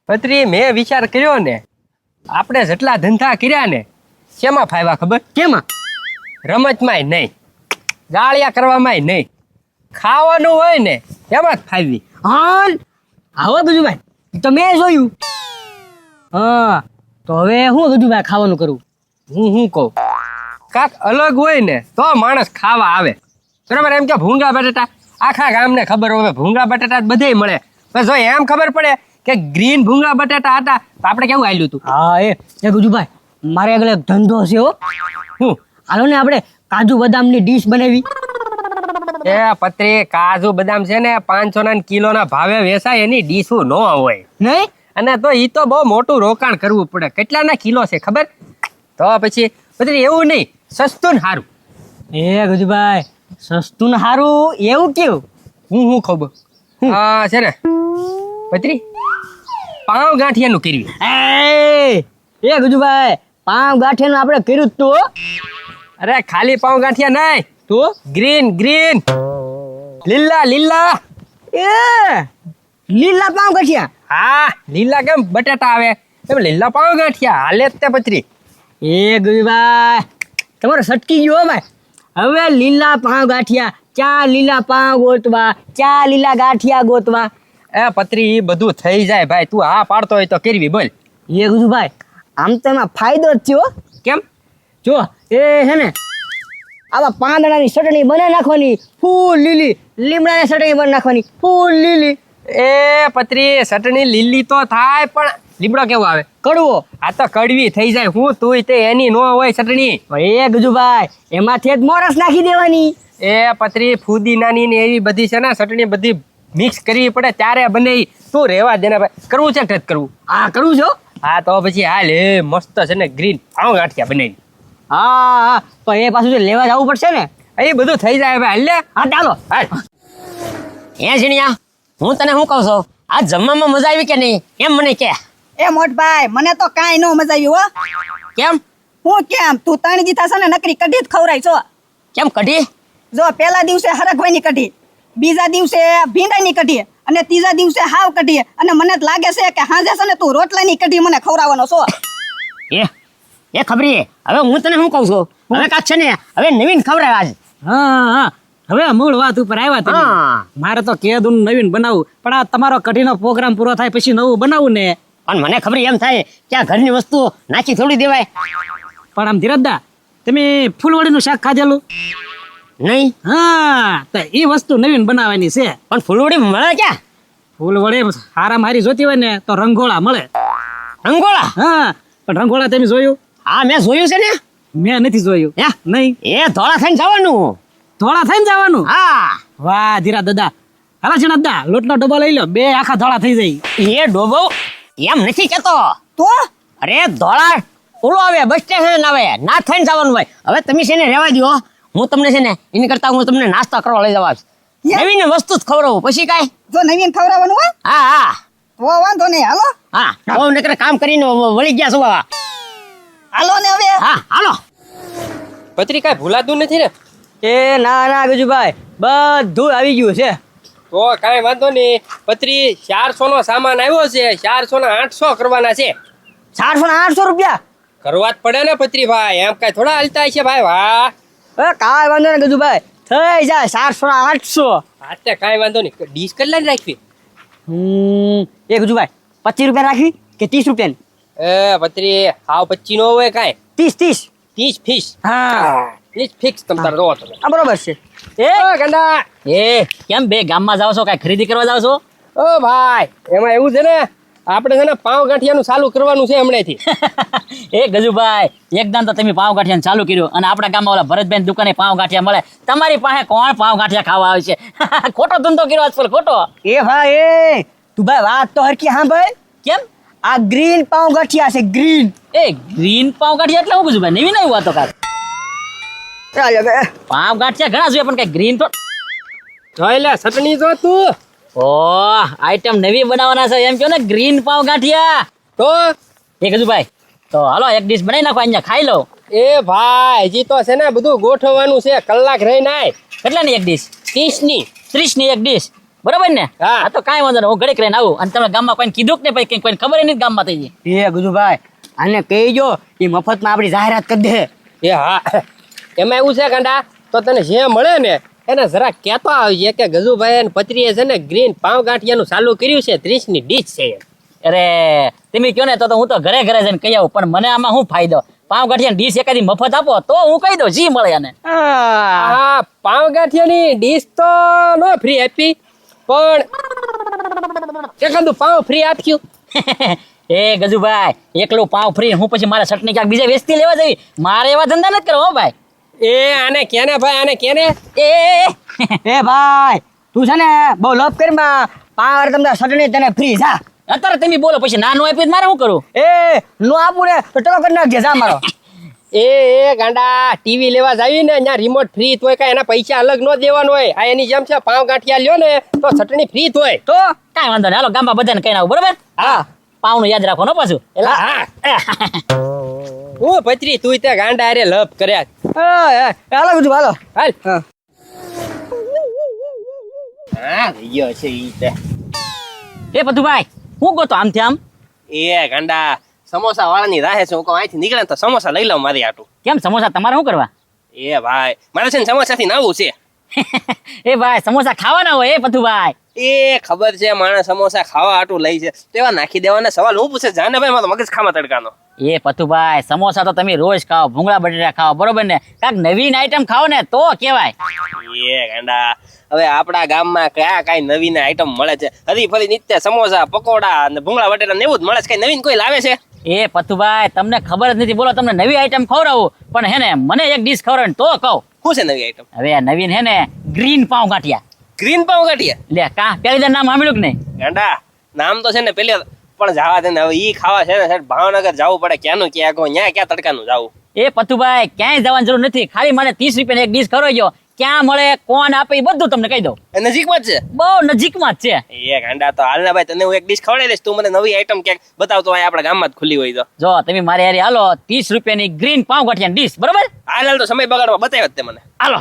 પત્રી મેં વિચાર કર્યો ને, આપણે જેટલા ધંધા કર્યા ને શેમાં ફાવ્યા ખબર? કેમાં? રમતમાંય નહીં, ગાળિયા કરવામાં નહીં, ખાવાનું હોય ને એમાં જ ફાવી. હા આવો ગજુભાઈ, તો મેં જોયું. હા તો હવે હું ગજુભાઈ ખાવાનું કરું? હું કહું કાક અલગ હોય ને તો માણસ ખાવા આવે, બરાબર? એમ કે ભૂંગળા બટાટા આખા ગામને ખબર હોય, ભૂંગળા બટાટા બધે મળે. બસ જો એમ ખબર પડે કે ગ્રીન ભૂંગળા બટાટા હતા તો આપણે કેવું હાલ્યું હતું. હા એ ગજુભાઈ, મારે આગળ એક ધંધો છે હો. હું? હાલો ને આપણે કાજુ બદામની ડીશ બનાવી. એ પત્રી, કાજુ બદામ છે ને 500 કિલોના ભાવે વેચાય, એની ડીશું ન હોય. નહીં? અને તો ઈ તો બહુ મોટું રોકાણ કરવું પડે. કેટલાના કિલો છે ખબર? તો પછી પત્રી એવું નહીં, સસ્તું ને સારું. એ ગજુભાઈ, સસ્તું ને સારું એવું કેવું? હું ખબર છે ને પત્રી, પાવ ગાંઠિયાનું કરવી. એ ગજુભાઈ, પાવ ગાંઠિયાનું આપણે કર્યું જ તો. અરે ખાલી પાવ ગાંઠિયા નહીં, તો ગ્રીન ગ્રીન, લીલા. એ લીલા પાવ ગાંઠિયા? હા, લીલા કેમ બટાટા આવે એમ લીલા પાવ ગાંઠિયા હાલે જ તે પત્રી. એ ગજુભાઈ, તમારે સટકી ગયો ભાઈ. હવે લીલા પાવ ગાંઠિયા, ચા લીલા પાવ ગોતવા, ચા લીલા ગાંઠિયા ગોતવા. એ પત્રી, ઈ બધું થઈ જાય ભાઈ, તું હા પાડતો હોય તો કરવી. બોલ. એ ગજુભાઈ, આમ તો એમાં ફાયદો જ થયો. કેમ? જો એ છે ને, આવા પાંદડાની ચટણી બને નાખવાની ફૂલ લીલી, લીમડાની ચટણી બને નાખવાની ફૂલ લીલી. એ પત્રી, ચટણી લીલી તો થાય પણ લીમડો કેવો આવે? કડવો. આ તો કડવી થઈ જાય. હું તું તે એની નો હોય ચટણી. એ ગજુભાઈ, એમાંથી જ મોરસ નાખી દેવાની. એ પત્રી, ફુદીનાની ને એવી બધી છે ને ચટણી, બધી મિક્સ કરવી પડે ત્યારે બને. તું રેવા દે ને ભાઈ, કરવું છે કે કરવું? હા કરવું છો. હા તો પછી હાલ, એ મસ્ત છે ને ગ્રીન પાવ ગાંઠિયા બનાવી. હા પણ એ પાછું લેવા જવું પડશે ને. એ બધું થઈ જાય ભાઈ. હાલ લે. હા ચાલો. હાલ. હે ઝીણિયા, હું તને શું કહું છું, આ જમવામાં મજા આવી કે નહીં એમ મને કે. એ મોટભાઈ, મને તો કાંઈ ન મજા આવી હો. કેમ? હું કેમ? તું 3 દી થશે ને નકરી કઢી જ ખવરાય છો. કેમ કઢી? જો પહેલા દિવસે હરખભાઈની કઢી, બીજા દિવસે ભીંડાની કઢી, અને ત્રીજા દિવસે હાવ કઢી. અને મને જ લાગે છે કે હાજે છે ને તું રોટલાની કઢી મને ખવડાવવાનો છો. એ ખબરી, હવે હું તને શું કહું છું, હવે કાક છે ને હવે નવીન ખવડાવ આજ. હા હવે મૂળ વાત ઉપર આવ્યા તમે. હા. મારે તો કેદું નવીન બનાવું, પણ આ તમારો કઢીનો પ્રોગ્રામ પૂરો થાય પછી નવું બનાવું ને. પણ મને ખબર એમ થાય કે આ ઘરની વસ્તુ નાખી થોડી દેવાય. પણ આમ ધીરજદા, તમે ફૂલવડીનું શાક ખાધેલું? નહીં. હા તો એ વસ્તુ નવીન બનાવવાની છે. પણ ફૂલવડી મળે ક્યાં? ફૂલવડી હારામાં હારી જોતી હોય ને તો રંગોળા મળે. રંગોળા? હા પણ રંગોળા તમે જોયું? હા મેં જોયું છે ને. મેં નથી જોયું. હે? નહીં. એ ધોળા થઈને જવાનું. ધોળા થઈને જવાનું? હા. વાહ ધીરા દાદા, હાલા છે દાદા, લોટનો ડબ્બો લઈ લો, 2 આખા ધોળા થઈ જાય. એ ડોબો એમ નથી કેતો. તો અરે ધોળા ઓલો આવે, બસ સ્ટેશન આવે, ના થઈને જવાનું ભાઈ. હવે તમે છે ને રહેવા દો, હું તમને છે ને એની કરતા હું તમને નાસ્તા કરવા લઈ જવા. નવીન વસ્તુ જ ખવડાવું પછી કાંઈ. જો નવીન ખવડાવવાનું હોય હા તો વાંધો નહીં. હાલો બહુ નકર કામ કરીને વળી ગયા છો બાબા. હાલો ને હવે. હા હાલો. પત્રી, કાંઈ ભૂલાતું નથી ને? એ ના ગજુભાઈ, બધું આવી ગયું છે. તો કાંઈ વાંધો નહીં પત્રી, 400 નો સામાન આવ્યો છે, 400 ના 800 કરવાના છે. 400 ના 800 રૂપિયા? કરવા જ પડે ને પત્રી ભાઈ, એમ કાંઈ થોડા હાલતા છે ભાઈ. વાહ, કાંઈ વાંધો નહીં ગજુભાઈ, થઈ જાય 400 ના 800. હા તે કાંઈ વાંધો નહીં. ડીશ કેટલા ની રાખવી? એ ગજુભાઈ 25 રૂપિયા રાખવી કે 30 રૂપિયાની? એ પત્રી, હાવ 25 નો હોય કાંઈ, 30. 30 ફિક્સ. હા 30 ફિક્સ. તમ તારે જોવો તમે. આ બરોબર છે. એ ગંડા, એ કેમ બે ગામમાં જાવ છો, કાંઈ ખરીદી કરવા જાવ છો? ઓ ભાઈ, એમાં એવું છે ને, આપણે છે ને પાવ ગાંઠિયાનું ચાલુ કરવાનું છે હમણાંથી. એ ગજુભાઈ, એકદમ તો તમે પાવ ગાંઠિયા ચાલુ કર્યું અને આપણા ગામમાં ઓલા ભરતભાઈ દુકાને પાવ ગાંઠિયા મળે, તમારી પાસે કોણ પાવ ગાંઠિયા ખાવા આવે છે? ખોટો ધંધો કર્યો આજકાલ, ખોટો. એ ભાઈ તું ભાઈ વાત તો હરકી હા ભાઈ. કેમ? આ ગ્રીન પાવ ગાંઠિયા છે, ગ્રીન. એ ગ્રીન પાવ ગાંઠિયા એટલે હું ગજુભાઈ નવી નહીં વાતો કાંઈ. પાવ ગાંઠિયા ઘણા જોઈએ પણ કઈ ગ્રીન તો જોઈ લે, ચટણી જો તું. ઓહ, આઈટમ નવી બનાવવાના છે એમ કહો ને, ગ્રીન પાવ ગાંઠિયા. તો એ ગજુભાઈ, તો હાલો એક ડીશ બનાવી નાખો, અહીંયા ખાઈ લો. એ ભાઈ, હજી તો છે ને બધું ગોઠવવાનું છે, કલાક રહીને આય. કેટલાની એક ડીશ? 30 ની. 30 ની એક ડીશ. બરોબર ને હા. આ તો કાંઈ વાંધો નહીં હું ઘડીક રહીને આવું અને તમે ગામમાં કોઈને કીધું કે નહીં પછી કોઈને ખબર ય નથી ગામમાં થઈ ગઈ એ ગુજુભાઈ આને કહીજો એ મફતમાં આપણી જાહેરાત કરી દે. એ હા એમાં એવું છે ગાંડા તો તને જે મળે ને એને જરા કહેતો આવજે કે ગજુભાઈ અને પત્રીએ છે ને ગ્રીન પાવ ગાંઠિયાનું ચાલુ કર્યું છે 30 ની ડીશ છે એમ. અરે તમે કહો ને તો હું તો ઘરે ઘરે જઈને કહી આવું પણ મને આમાં શું ફાયદો પાવ ગાંઠિયા ડીશ એકાદી મફત આપો તો હું કહી દઉં જી મળે એને આ પાવ ગાંઠિયાની ડીશ તો નો ફ્રી આપી પણ એકાદું પાવ ફ્રી આપ્યું. એ ગજુભાઈ એકલું પાવ ફ્રી હું પછી મારે ચટણી ક્યાંક બીજા વેચતી લેવા જવી મારે એવા ધંધા નથી કરવા હો ભાઈ એ આને કેને ભાઈ આને કેને એ એ ભાઈ તું છે ને બહુ લોભ કરીમાં પાવર તમને સટણી તને ફ્રી જા. અત્યારે તમે બોલો પછી નાનું આપ્યું તો મારે શું કરું એ નો આપું ને તો ટકો કરી નાખજે જા મારો. એ ગાંડા ટીવી લેવા જાવી ને ત્યાં રિમોટ ફ્રી હોય કાંઈ એના પૈસા અલગ ન દેવાનો હોય આ એની જેમ છે પાવ ગાંઠિયા લ્યો ને તો ચટણી ફ્રી હોય. તો કાંઈ વાંધો નહીં હાલો ગામમાં બધાને કહીને આવું બરોબર હા પાવનું યાદ રાખો ને પાછું એલા હા હું પત્રી તું તે ગાંડા અરે લપ કર્યા હાલો ગુજુ હાલો. હાલ હા. હા થઈ ગયો છે ઈ તે એ પતુભાઈ હું ગોતો આમથી આમ એ ગાંડા સમોસા વાળાની રાહે છે હું કહું અહીંથી નીકળે ને તો સમોસા લઈ લઉં મારી આટું. કેમ સમોસા તમારે શું કરવા એ ભાઈ મારે છે ને સમોસાથી નાવું છે. એ ભાઈ સમોસા ખાવાના હોય એ પતુભાઈ એ ખબર છે માણસ સમોસા ખાવા આટું લઈ છે તેવા નાખી દેવાના સવાલ હું પૂછે જાને ભાઈ મારો મગજ ખામાં તડકાનો. એ પતુભાઈ સમોસા તો તમે રોજ ખાઓ ભૂંગળા બટેટા ખાઓ બરોબર ને કાંઈક નવીન આઈટમ ખાઓ ને તો કહેવાય એ ગાંડા હવે આપણા ગામમાં કયા કાંઈ નવીન આઈટમ મળે છે હરી ફરી નિત્ય સમોસા પકોડા અને ભૂંગળા બટેટા ને એવું જ મળે છે. કઈ નવીન કોઈ લાવે છે? એ પતુભાઈ તમને ખબર જ નથી બોલો તમને નવી આઈટમ ખવડાવું પણ હે ને મને એક ડીશ ખવડાવે ને તો કહું શું છે નવી આઈટમ? હવે આ નવીન હે ને ગ્રીન પાવ ગાંઠિયા ગ્રીન પાવ ગાંઠિયા? લે કા પેલી દર નામ સાંભળ્યું કે નહીં ગાંડા નામ તો છે ને પેલી પણ જવા દે ને હવે ઈ ખાવા છે ને સાહેબ ભાવનગર જવું પડે ક્યાંનું ક્યાં કહો ન્યા ક્યાં તડકાનું જવું. એ પતુભાઈ ક્યાંય જવાની જરૂર નથી ખાલી મને 30 રૂપિયાની એક ડીશ ખવડાવજો ક્યાં મળે કોણ આપે એ બધું તમને કહી દઉં એ નજીકમાં જ છે? બહુ નજીકમાં જ છે એ ગાંડા તો હાલ ના ભાઈ તને હું એક ડીશ ખવડાવી દઈશ તું મને નવી આઈટમ ક્યાંક બતાવતો હોય આપણા ગામમાં જ ખુલ્લી હોય તો. જો તમે મારે યાર હાલો 30 રૂપિયાની ગ્રીન પાવ ગાંઠિયાની ડીશ બરોબર હાલ તો સમય બગાડવા બતાવ્યો જ તે મને. હાલો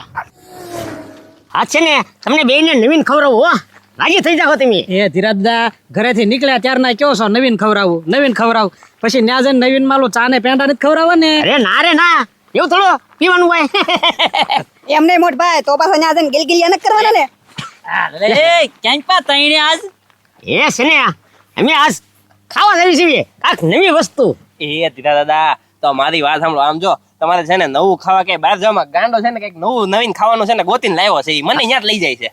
આ છે ને તમને બેયને નવીન ખવડાવું હો રાજી થઈ જાઓ તમે. એ ધીરજદા ઘરેથી નીકળ્યા ત્યારના કયો છો નવીન ખવડાવું પછી ન્યા જઈને નવીન માલું ચા ને પેંડા નથી ખવડાવવા ને અરે ના રે ના એવું થોડું પીવાનું હોય. એમ નહીં મોટ ભાઈ તો પાછો ન્યા જઈને ગિલગિલિયા નથી કરવાના ને. અરે ક્યાંય પા તઈને આજ એ છે ને અમે આજ ખાવા જવી છીએ કાંઈક નવી વસ્તુ. એ ધીરા દાદા તો મારી વાત સાંભળો આમ જો તમારે છે ને નવું ખાવા કે બહાર જવામાં ગાંડો છે ને કઈક નવું નવીન ખાવાનું છે ને ગોતીને લાવ્યો છે ઈ મને અહીંયા જ લઈ જાય છે.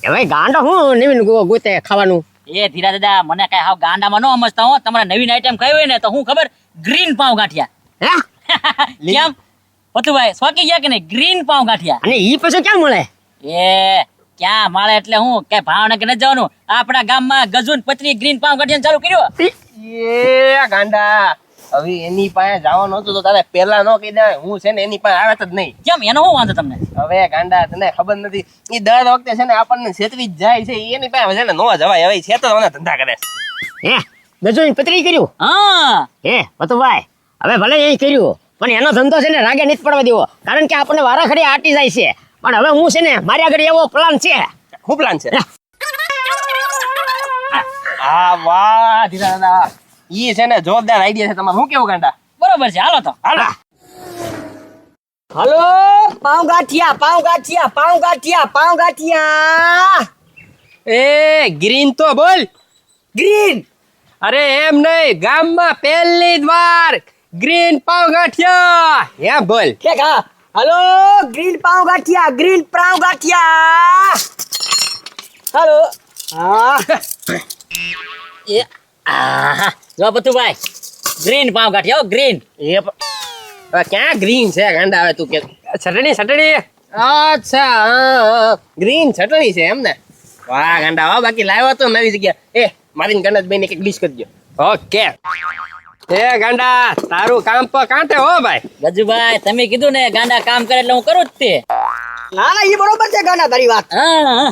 એ ભાઈ ગાંડો હું નવીન ગોતે ખાવાનું. એ ધીરા દાદા મને કઈ હાવ ગાંડામાં ન સમજતા હો તમારે નવીન આઈટમ ખાવી હોય ને તો હું ખબર ગ્રીન પાવ ગાંઠિયા હે કેમ પતુભાઈ શોકી ગયા કે નહીં ગ્રીન પાવ ગાંઠિયા અને ઈ પછી ક્યાં મળે? એ ક્યાં મળે એટલે હું કે ભાવનગર નથી જવાનું આપણા ગામમાં ગજુન પત્રી ગ્રીન પાવ ગાંઠિયા ચાલુ કર્યો એ ગાંડા હવે એની પાસે જવાનું હતું તો તારે પેલા નો કહી દે હું છે ને એની પાસે આવત જ નહીં. કેમ એનો શું વાંધો તમને હવે ગાંડા તને ખબર નથી એ દર વખતે છે ને આપણને છેતરી જ જાય છે ઈ એની પાસે છે ને નો જવાય હવે છેતરવાના ધંધા કરે છે. હે ગજોની પતરી કર્યું? હા હે પતુભાઈ હવે ભલે એ કર્યું પણ એનો ધંધો છે ને રાગે નથી પડવા દેવો કારણ કે આપણને વારાખડી આટી જાય છે પણ હવે હું છે ને મારી આગળ એવો પ્લાન છે. શું પ્લાન છે? હા વાહ ધીરા દાદા ઈ છે ને જોરદાર આઈડિયા છે તમારે. શું કેવું ગાંડા? બરોબર છે હાલો તો હાલો હલો પાઉં ગાંઠિયા. એ ગ્રીન તો બોલ. ગ્રીન અરે એમ નહીં ગામમાં પહેલી જ વાર ગ્રીન પાવ ગાંઠિયા એમ બોલ. કે હા હલો ગ્રીન પાઉં ગાંઠિયા. હલો હા એ આહા જો પતુભાઈ ગ્રીન પાવ ગાંઠિયા ગ્રીન એ હવે ક્યાં ગ્રીન છે ગાંડા હવે તું કે ચટણી અચ્છા ગ્રીન ચટણી છે એમ ને વાહ ગાંડા વાહ બાકી લાવ્યો તો નવી જગ્યા એ મારી ગણેશભાઈ ને કઈક ડીશ કરજો. ઓકે એ ગાંડા તારું કામ પર કાંટે હો ભાઈ. ગજુભાઈ તમે કીધું ને ગાંડા કામ કરે એટલે હું કરું જ તે ના ના એ બરોબર છે ગાંડા તારી વાત. હા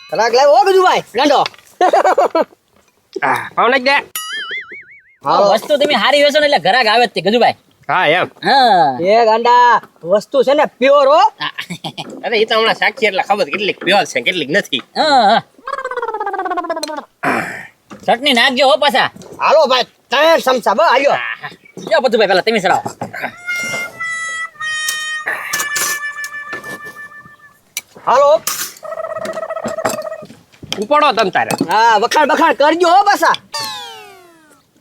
ખરાક લાવ ઓ ગજુભાઈ ગાંડો. પાવ નાખ દે. વસ્તુ તમે હારી વેચો ને એટલે ઘરાક આવે જ તે ગજુભાઈ હા એમ હા એ ગાંડા વસ્તુ છે ને પ્યોર હો. અરે એ તો હમણાં સાક્ષી એટલે ખબર કેટલીક પ્યોર છે કેટલીક નથી. હા. ચટણી નાખજો હો પાછા. હાલો ભાઈ 3 ચમચા બસ હાલ્યો. જો બધું ભાઈ પેલા તમે ચડાવો. હાલો. ઉપાડો તમ તારે. હા વખાણ બખાણ કરજો હો પાછા.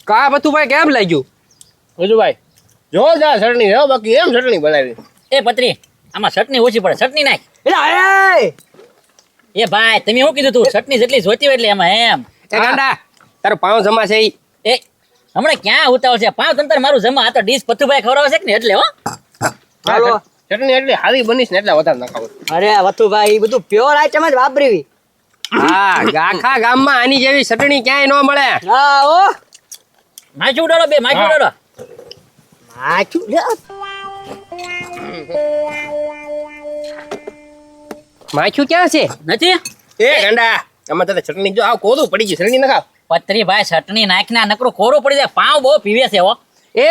કા બધું ભાઈ કેમ લાગ્યું? ભાઈ જોરદાર ચટણી છે બાકી એમ ચટણી બનાવી. એ પત્રી આમાં ચટણી ઓછી પડે ચટણી નાખ. એટલે એ ભાઈ તમે શું કીધું તું ચટણી જેટલી જોતી હોય એટલે એમાં એમ. એ ગાંડા તારો પાવ જમા છે ઈ. એ હમણાં ક્યાં ઉતાવળ છે 5 તંતર મારું જમા આ તો ડીશ પથુભાઈ ખવડાવે છે કે ને એટલે હો. હાલો. ચટણી એટલી હારી બનીશ ને એટલે વધારે નખાવું. અરે વથુભાઈ ઈ બધું પ્યોર આઈટમ જ વાપરવી. હા આખા ગામમાં આની જેવી ચટણી ક્યાંય ન મળે. હા ઓ માછું ઉડાડો બે માછું ઉડાડો. માછું લે. માખ્યું ક્યાં છે? નથી એ ગાંડા આમાં તારે ચટણી જો આવ કોરું પડી ગયું ચટણી નખાવ. પત્રી ભાઈ ચટણી નાખના નકરું કોરું પડી જાય પાવ બહુ પીવે છે હો. એ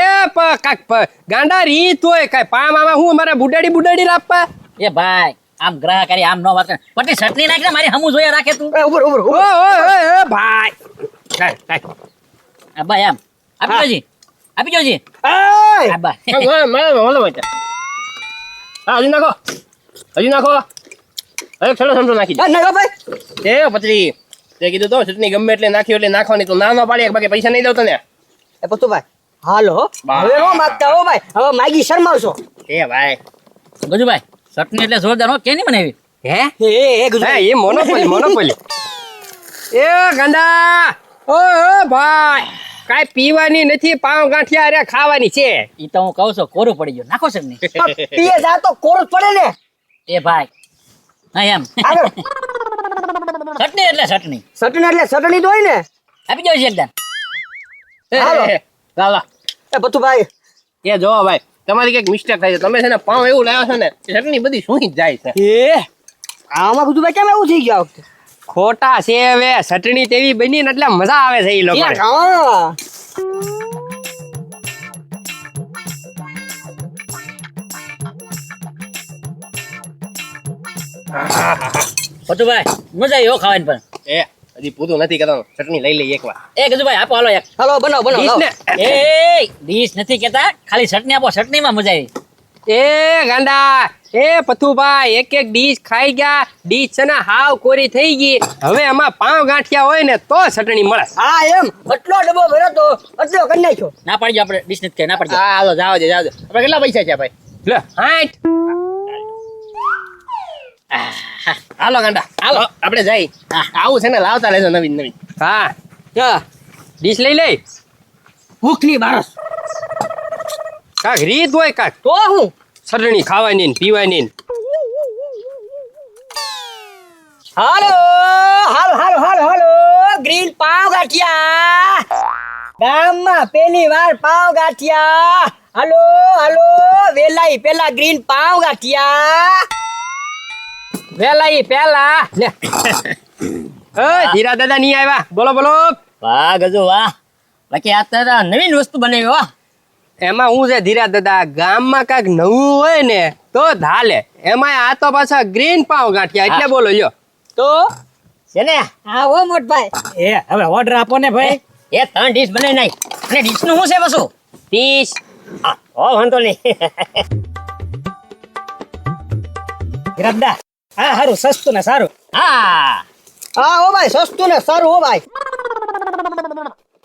ગાંડા રીત હોય કાંઈ પામ આમાં હું અમારે બુડાડી લાપવા. એ ભાઈ આમ ગ્રાહક આમ નો વાત કરે પટ્ટી ચટણી નાખને મારી હમું જોયા રાખે તું. ઉભર ઉભર ઓ ઓ ભાઈ આ ભાઈ આમ આપી જોજી આપી જોજી. એ આ ભાઈ હજી નાખો હવે છેલ્લો ચમચો નાખી દે. ના ભાઈ એ પતરી તે કીધું તો ચટણી ગમે એટલે નાખ્યો એટલે નાખવાની તો ના પાડી બાકી પૈસા નહીં દઉં તને. એ પતુભાઈ હાલો બા. હવે નો માગતા હો ભાઈ હવે માગી શરમાવશો. એ ભાઈ ગજુભાઈ ચટણી એટલે જોરદાર હો કેની બનાવી. હે એ ગુજુ હે એ મોનોપોલી એ ગાંડા ઓ ભાઈ કાંઈ પીવાની નથી પાવ ગાંઠિયા અરે ખાવાની છે. ઈ તો હું કહું છું કોરું પડી ગયું નાખો ચટણી. પીએ જા તો કોર પડે ને. એ ભાઈ હા એમ આગળ ચટણી એટલે ચટણી ચટણી એટલે ચટણી તો હોય ને. આપી જોજી એકદમ. હાલો. લાલા એ પતુભાઈ એ જો ભાઈ તમારી કઈક મિસ્ટેક થાય છે તમે છે ને પાવ એવું લાવ્યો છો ને એ ચટણી બધી સૂઈ જ જાય છે. એ આમાં ગુજુભાઈ કેમ એવું થઈ ગયા વખતે. ખોટા છે હવે ચટણી તેવી બની ને એટલે મજા આવે છે એ લોકોને. હા પટુભાઈ મજા આવી હો ખાવાની પણ. એ હજી પૂરું નથી કરવાનું ચટણી લઈ લઈએ એકવાર. એ ગજુભાઈ આપો હાલો એક. હાલો બનાવો ડીશ બનાવો ને એ ડીશ નથી કેતા ખાલી ચટણી આપો ચટણીમાં મજા આવી. એ ગાંડા એ પથુભાઈ એક ડીશ ખાઈ ગયા ડીશ છે ને હાવ કોરી થઈ ગઈ હવે એમાં પાવ ગાંઠિયા હોય ને તો ચટણી મળે. હા એમ આટલો ડબ્બો ભર્યો તો આટલો કરી નાખ્યો. ના પાડજો આપણે ડીશ નથી ખાઈ ના પાડજો. હા હાલો જાવ દે આપણે કેટલા પૈસા છે ભાઈ? લે હાઈટ હાલો ગાંડા હાલો આપણે જઈ આવું છે ને લાવતા લેજો નવીન. હા હા ડીશ લઈ લે ભૂખની બારસ કાક રીત હોય કાક તો હું ચટણી ખાવાની ને પીવાની ને. હાલો હાલો હાલો હાલો હાલો ગ્રીન પાવ ગાંઠિયા ગામમાં પહેલી વાર પાવ ગાંઠિયા હાલો હાલો વેલાઈ પેલા ગ્રીન પાવ ગાંઠિયા વેલા ઈ પેલા લે ધીરા દાદા નહીં આવ્યા બોલો બોલો. વાહ ગજુ વાહ બાકી આ તો નવીન વસ્તુ બનાવી હો. એમાં હું છે ધીરા દાદા ગામમાં કાંઈક નવું હોય ને તો ધાલે એમાં આ તો પાછા ગ્રીન પાવ ગાંઠિયા એટલે બોલો લ્યો. તો છે ને હા હો મોટભાઈ એ હવે ઓર્ડર આપો ને ભાઈ. એ 3 ડીશ બનાવી નાખ અને ડીશ નું શું છે પાછું ડીશ હો વાંધો નહીં. રદ્દા હા સારું સસ્તું ને સારું. હા હા હો ભાઈ સસ્તું ને સારું હો ભાઈ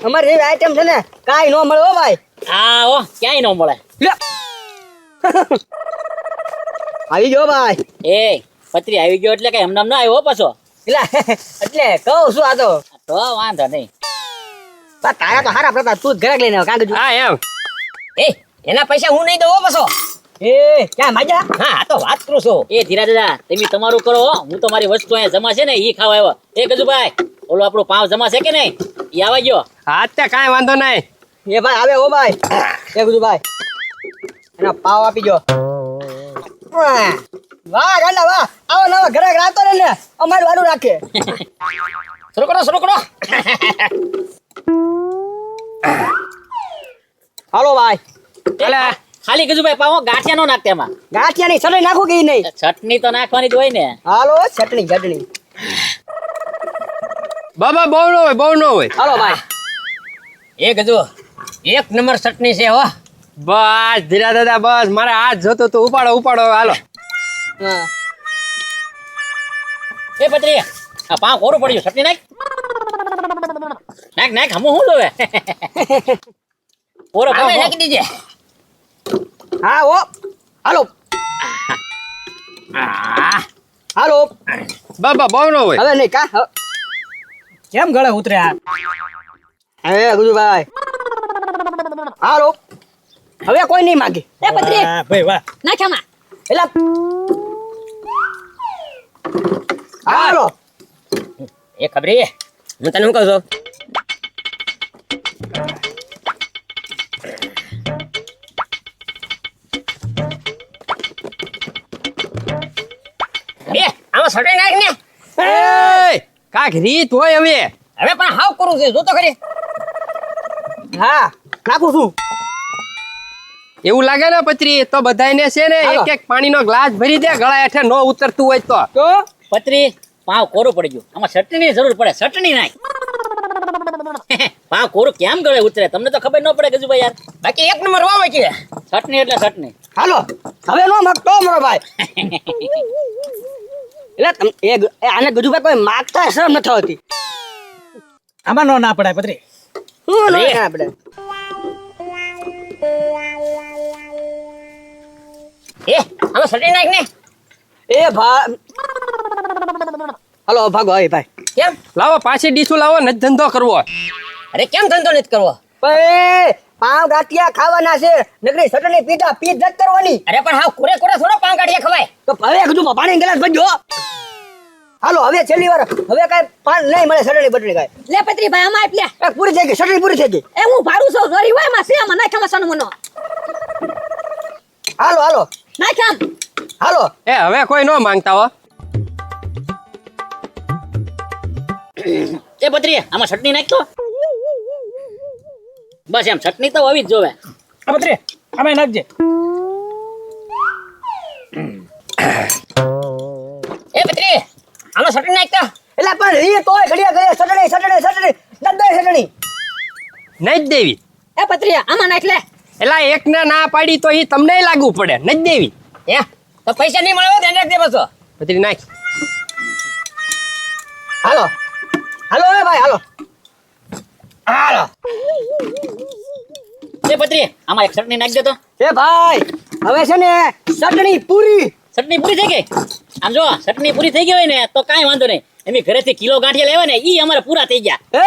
અમારી જેવી આઈટમ છે ને કાંઈ ન મળે હો ભાઈ. હા હો ક્યાંય ન મળે. લે આવી ગયો ભાઈ એ પત્રી આવી ગયો એટલે કઈ હમણાં ના આવ્યો હો પાછો. એટલે કહું શું આ તો તો વાંધો નહીં. તારા તો હારા પ્રતા તું જ ઘરાક લઈને આવ કાંગજુ. હા એમ એ એના પૈસા હું નહીં દઉં હો પાછો. એ ક્યાં માજા હા આ તો વાત કરું છું. એ ધીરા દાદા તમે તમારું કરો હો. હું તો મારી વસ્તુ અહીંયા જમા છે ને ઈ ખાવા આવ્યો. એ ગજુભાઈ ઓલો આપણું પાવ જમા છે કે નહીં ઈ આવા ગયો. હા તે કાંઈ વાંધો નહીં. એ ભાઈ આવે હો ભાઈ એ બધું ભાઈ એના પાવ આપી જો. વાહ ગાંડા વાહ આવો નવા ઘરાક રાતો ને અમારું વારું રાખે. શરૂ કરો શરૂ કરો. હાલો ભાઈ એટલે ખાલી ગજુભાઈ પાવો ગાંઠિયા નો નાખતે એમાં ગાંઠિયાની ચટણી નાખું કે ઈ નહીં ચટણી તો નાખવાની જ હોય ને હાલો ચટણી ચટણી બાબા બહુ ન હોય બહુ ન હોય. હાલો ભાઈ એ ગજુ એક નંબર ચટણી છે હો બસ ધીરા દાદા બસ મારે હાથ જોતો તો ઉપાડો ઉપાડો હવે હાલો. હા એ પત્રી આ પાવ કોરું પડ્યું ચટણી નાખ નાખ નાખ હમું હું લોવે ઓરો પાવ નાખી દીજે હા ઓ હાલો આ હાલો બાબા બહુ ન હોય. હવે નહીં કા કેમ ગળે ઉતર્યા હવે ગુજુભાઈ હાલો હવે કોઈ નહીં માગે એ પત્રી વાહ ભાઈ વાહ નાખ્યામાં એટલે હાલો એ ખબરી હું તને શું કહું છું એ આમાં સટે નાખ ને એ કાંઈક રીત હોય હવે. હવે પણ હાવ કરું છે જો તો ખરી હા નાખું છું એવું લાગે ને પત્રી તો બધાયને છે ને હાલો. એક એક પાણીનો ગ્લાસ ભરી દે ગળા હેઠે નો ઉતરતું હોય તો. તો પત્રી પાવ કોરું પડી ગયું આમાં ચટણી જરૂર પડે ચટણી નાખ પાવ કોરું કેમ ગળે ઉતરે તમને તો ખબર ન પડે ગજુભાઈ યાર બાકી એક નંબર વાવે કે ચટણી એટલે ચટણી હાલો હવે નો માગતો મારો ભાઈ એટલે આને ગજુભાઈ કોઈ માગતા શરમ નથી હોતી આમાં નો ના પડાય પત્રી શું અરે. ના આપણે એ આમાં ચટણી નાખ ને એ ભાઈ હાલો ભાગો હવે ભાઈ કેમ લાવો પાછી ડીશું લાવો ને ધંધો કરવો. અરે કેમ ધંધો નથી કરવો ભાઈ પાવ ગાંઠિયા ખાવાના છે નકરી ચટણી પીધા પીત જ કરવાની અરે પણ હાવ કોરે કોરે થોડો પાવ કાઢીએ ખવાય તો હવે કીધું પાણી ગ્લાસ ભરજો હાલો હવે છેલ્લી વાર હવે કાંઈ પાણી નહીં મળે ચટણી બટણી કાંઈ લે પત્રી ભાઈ અમાર લે એ પૂરી થઈ ગઈ ચટણી પૂરી થઈ ગઈ એ હું ભાડું છું જોરી હોય માં સેમાં નાખ્યામાં સન મનો હાલો હાલો નાખ્યામ હાલો એ હવે કોઈ નો માંગતા હો. એ પત્રી આમાં ચટણી નાખ તો બસ એમ ચટણી તો હોવી જ જોવે આ પત્રી આમાં નાખજે એ પત્રી આમાં ચટણી નાખ તો એટલે પણ રી તોય ઘડિયા ઘડિયા ચટણી ચટણી ચટણી દંડોય ચટણી નહીં જ દેવી. એ પત્રી આમાં નાખ લે એલા એકને ના પાડી તો ઈ તમને લાગુ પડે નહીં જ દેવી. એ તો પૈસા નહીં મળે ધ્યાન રાખજે બસો પત્રી નાખ. હાલો હાલો એ ભાઈ હાલો હાલો એ પત્રી આમાં એક ચટણી નાખ દે તો એ ભાઈ હવે છે ને ચટણી પૂરી ચટણી પૂરી થઈ ગઈ આમ જો ચટણી પૂરી થઈ ગઈ હોય ને તો કાંઈ વાંધો નહીં એમ ઘરેથી કિલો ગાંઠિયા લેવા ને ઈ અમારે પૂરા થઈ ગયા એ